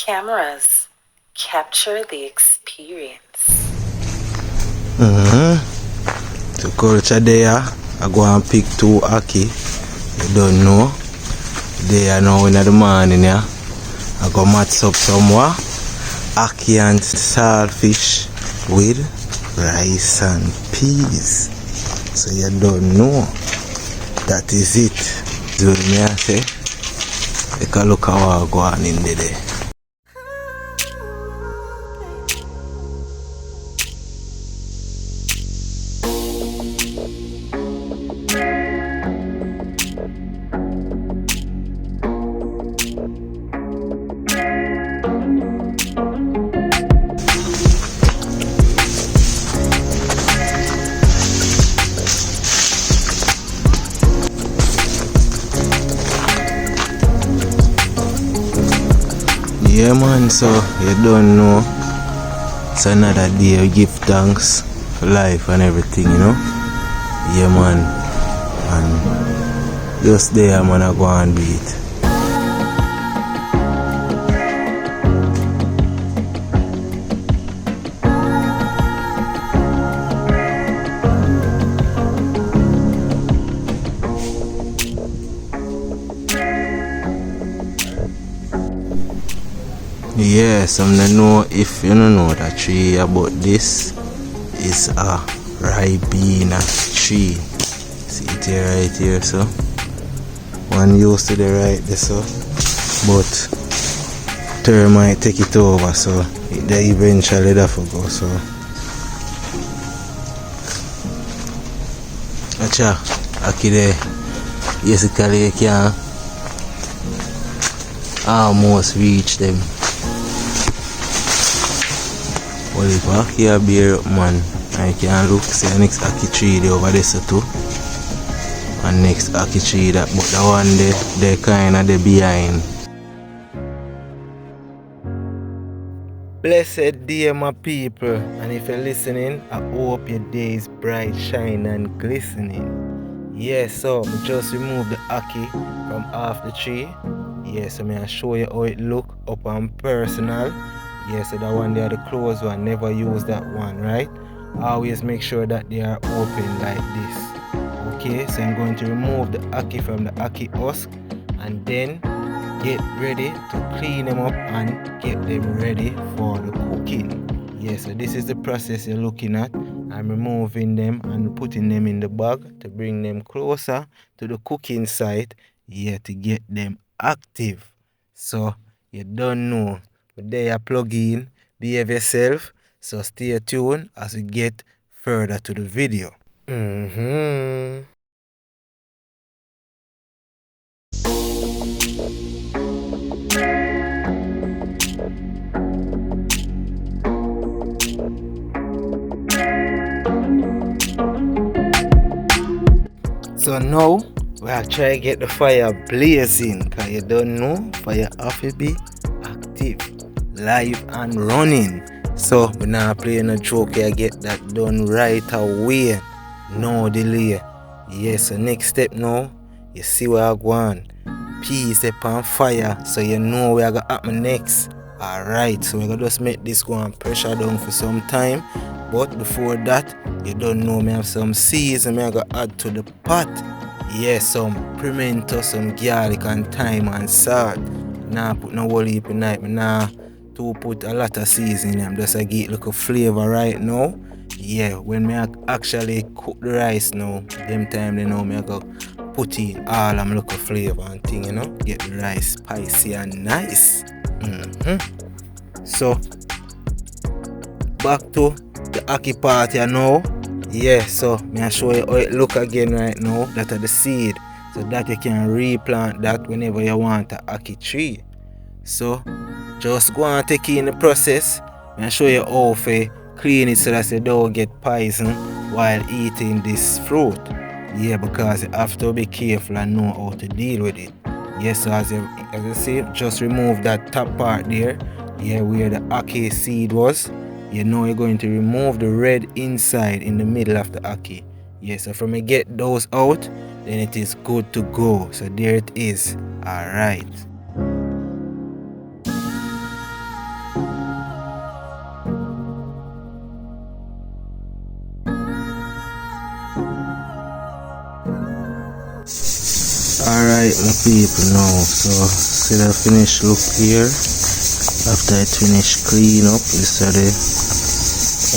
KamRaze. Capture the experience. So culture there, I go and pick 2 ackee. You don't know. They are now in the morning, yeah. I go match up somewhere. Ackee and saltfish with rice and peas. So you don't know. That is it. So me I say, take a look how I go on in there. Yeah man, so you don't know, it's another day. We give thanks for life and everything, you know. Yeah man, and just there man, I go and do it. Yeah, some don't know, if you don't know that tree about this is a ribena tree. See it here, right here, so one used to the right there, so but termite take it over, so they eventually have to go. So acha ackee there, basically you can almost reach them. Well, if ackee are bear up man, I can look, see the next ackee tree there over there so too. And next ackee tree that, but the one there, they kinda they behind. Blessed day my people, and if you're listening, I hope your day is bright, shine and glistening. Yes, so I just remove the ackee from off the tree. Yes, so I show you how it look up and personal. Yes, so that one there, the closed one, never use that one, right? Always make sure that they are open like this. Okay, so I'm going to remove the ackee from the ackee husk and then get ready to clean them up and get them ready for the cooking. Yes, so this is the process you're looking at. I'm removing them and putting them in the bag to bring them closer to the cooking site, yeah, to get them active. So you don't know, but there you plug in, behave yourself. So stay tuned as we get further to the video. So now we'll try to get the fire blazing, cause you don't know, fire have to be active, live and running. So we're not playing a joke here, get that done right away, no delay. Yes, so next step now, you see where I go on. Peas upon fire, so you know where I gonna happen next. Alright, so we're gonna just make this go and pressure down for some time. But before that, you don't know, me have some season I gonna add to the pot. Yes, some pimento, some garlic and thyme and salt. Nah put no whole heap in night, nah to put a lot of seasoning. I'm just a get little flavor right now. Yeah, when me actually cook the rice now, them time they know me I go put in all I'm local flavor and thing, you know, get the rice spicy and nice. So back to the ackee part here now. Yeah, so me I show you how it look again right now. That are the seed, so that you can replant that whenever you want a ackee tree. So just go and take in the process. Me I show you how to clean it so that you don't get poison while eating this fruit. Yeah, because you have to be careful and know how to deal with it. Yes, so as you see, just remove that top part there. Yeah, where the ackee seed was. You know you're going to remove the red inside in the middle of the ackee. Yeah, so from you get those out, then it is good to go. So there it is. Alright. Alright, my people now. So see the finished look here. After it finished clean up, this is the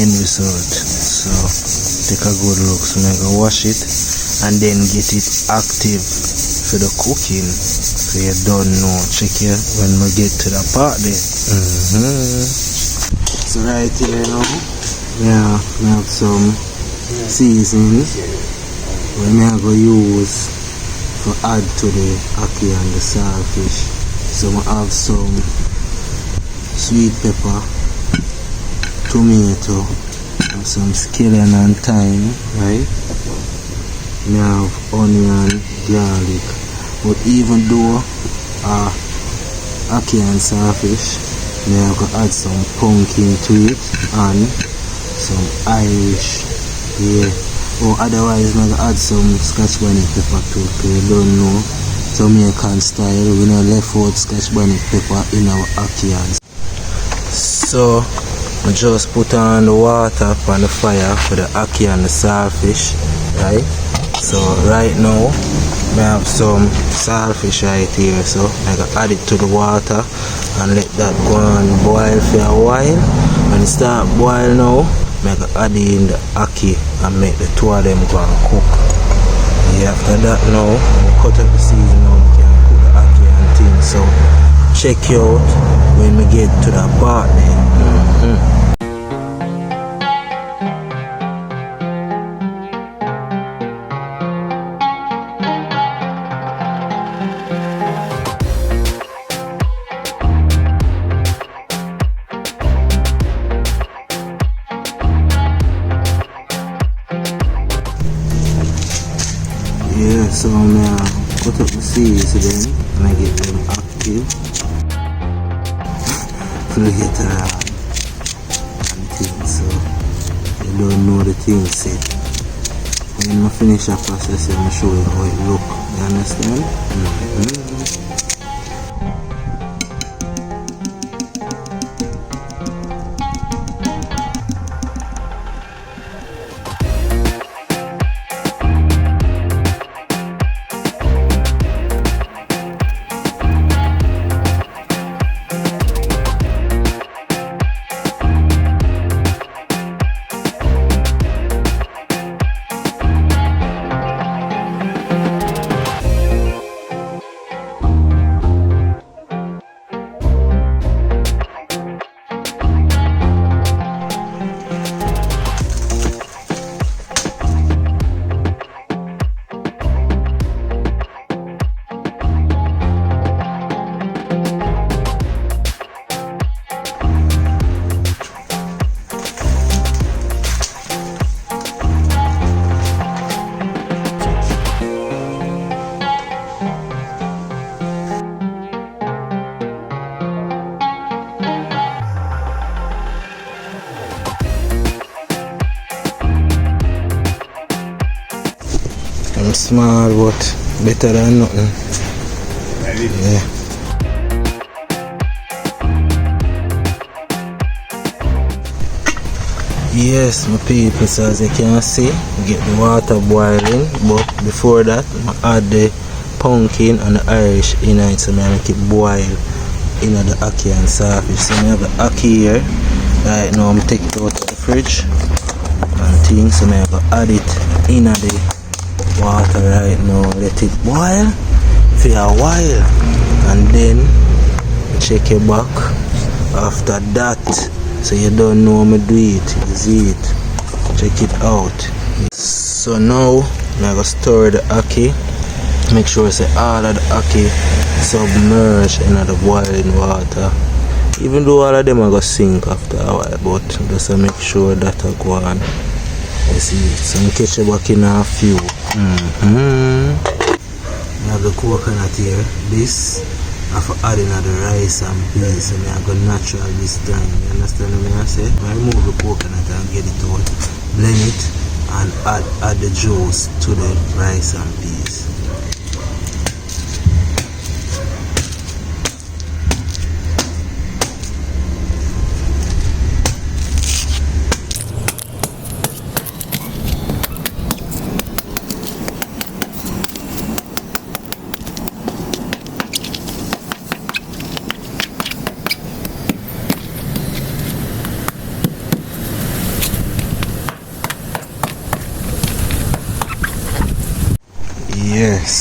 end result. So take a good look. So I'm gonna wash it and then get it active for the cooking. So you don't know. Check here when we get to the part there. So right here now, we have some seasoning we are going to use to add to the ackee and the saltfish. So we have some sweet pepper, tomato, and some scallion and thyme, right? We have onion, garlic. But even though ackee and saltfish, we have to add some pumpkin to it and some Irish, or otherwise I'm gonna add some scotch bonnet pepper too, because you don't know Jamaican style, we don't left out scotch bonnet pepper in our ackee. So I just put on the water on the fire for the ackee and the saltfish, right? So right now we have some saltfish right here, so I can add it to the water and let that go and boil for a while. When it start boil now, I can add in the ackee and make the two of them go and cook. Yeah, after that now, we cut up the season now, we can cook the ackee and things. So check you out when we get to that part then. Yeah, so I'm gonna cut up the seeds then and I get them active later and things, so you don't know the things yet. When I finish the process, I'm gonna show you how it look. You understand? I'm small but better than nothing. Yeah. Yes, my people, so as you can see, get the water boiling, but before that, I add the pumpkin and the Irish in it, so I make it boil in the ackee and saltfish. So I have the ackee here. Right now, I'm taking it out of the fridge and things, so I have to add it in the water right now, let it boil for a while and then check it back after that. So you don't know me do it, you see it, check it out. So now I'm gonna stir the ackee, make sure say all of the ackee submerge in the boiling water. Even though all of them are gonna sink after a while, but just to make sure that I go on. You see it, so I catch it back in a few. I have the coconut here. This I have to add in the rice and peas, and I go natural this time. You understand what I say? I remove the coconut and get it out, blend it and add the juice to the rice and peas.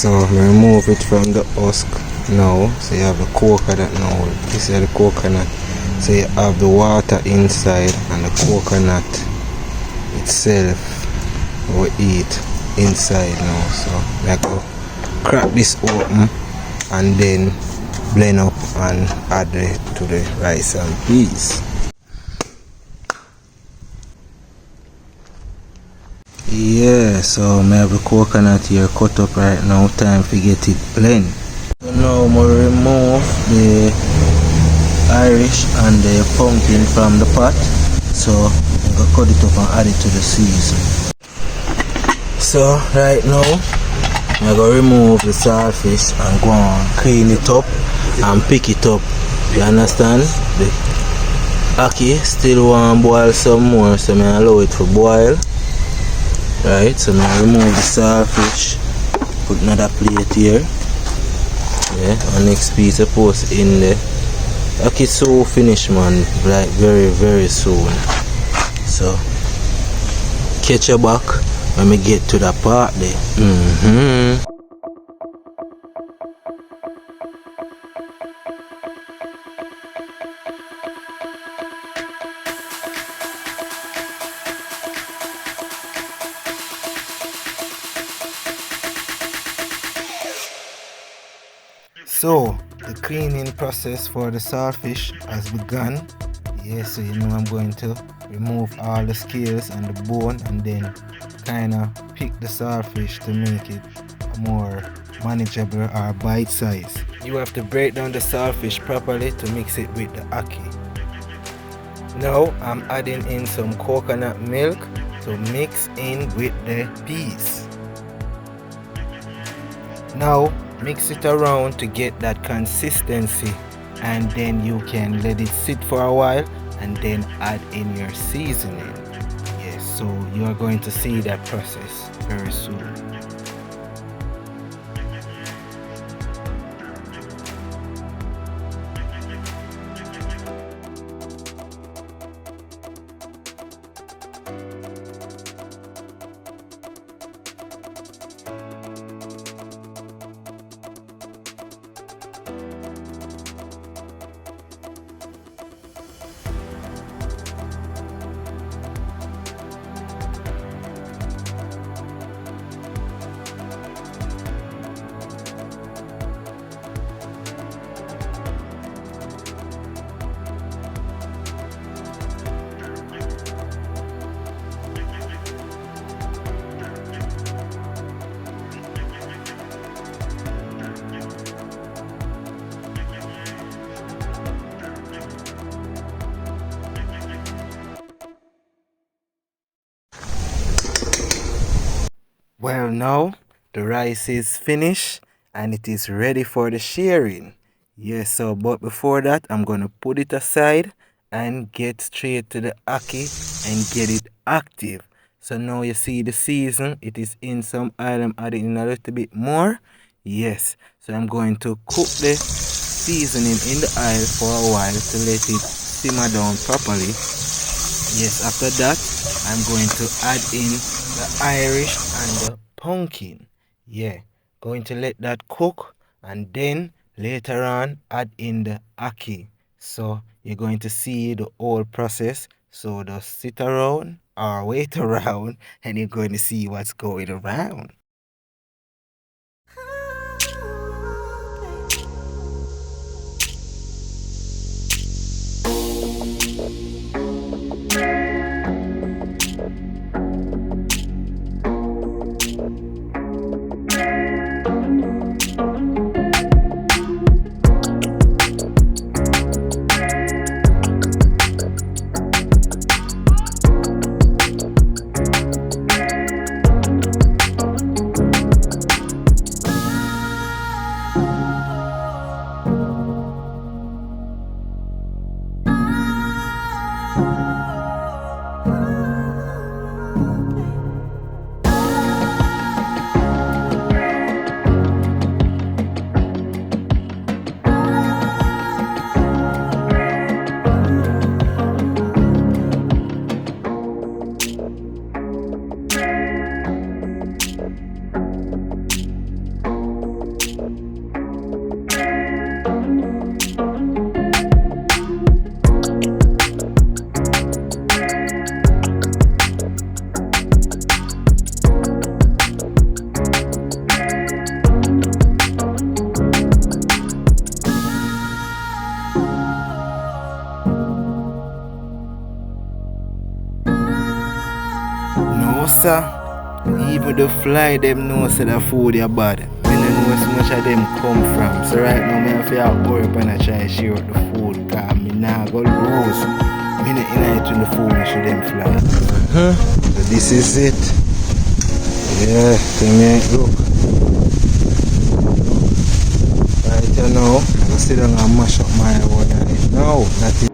So remove it from the husk now. So you have the coconut now. This is the coconut. So you have the water inside and the coconut itself we eat inside now. So I go crack this open and then blend up and add it to the rice and peas. Yeah, so I have the coconut here cut up right now. Time to get it blend. So now I'm gonna remove the Irish and the pumpkin from the pot. So I'm gonna cut it up and add it to the season. So right now I'm gonna remove the saltfish and go and clean it up and pick it up. You understand? The ackee still want to boil some more, so I allow it to boil. Right, so I remove the saltfish, put another plate here. Yeah, and next piece of post in there. Ackee so finish, man, like very soon. So catch you back when we get to the part there. So the cleaning process for the saltfish has begun. Yeah, so you know I'm going to remove all the scales and the bone and then kind of pick the saltfish to make it more manageable or bite size. You have to break down the saltfish properly to mix it with the ackee. Now I'm adding in some coconut milk to mix in with the peas. Now mix it around to get that consistency, and then you can let it sit for a while and then add in your seasoning. Yes, so you are going to see that process very soon. Well, now the rice is finished and it is ready for the sharing. Yes, so but before that, I'm gonna put it aside and get straight to the ackee and get it active. So now you see the season, it is in some oil. I'm adding in a little bit more. Yes, so I'm going to cook the seasoning in the oil for a while to let it simmer down properly. Yes, after that, I'm going to add in the Irish and the pumpkin. Yeah, going to let that cook and then later on add in the ackee. So you're going to see the whole process. So just sit around or wait around and you're going to see what's going around. so even the fly them know say the food is bad. Me no know so much of them come from. So right now me have to hurry up and I try to share out the food because me nah go lose. Me no in it when the food should them fly. So this is it. Yeah, come here, look. Right now, I'm gonna sit down and mash up my one on it now. That is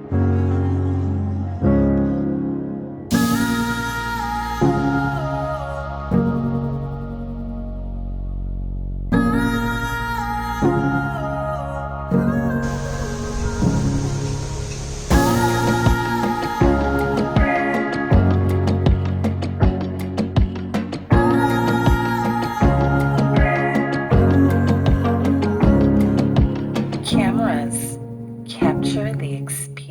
KamRaze. Capture the experience.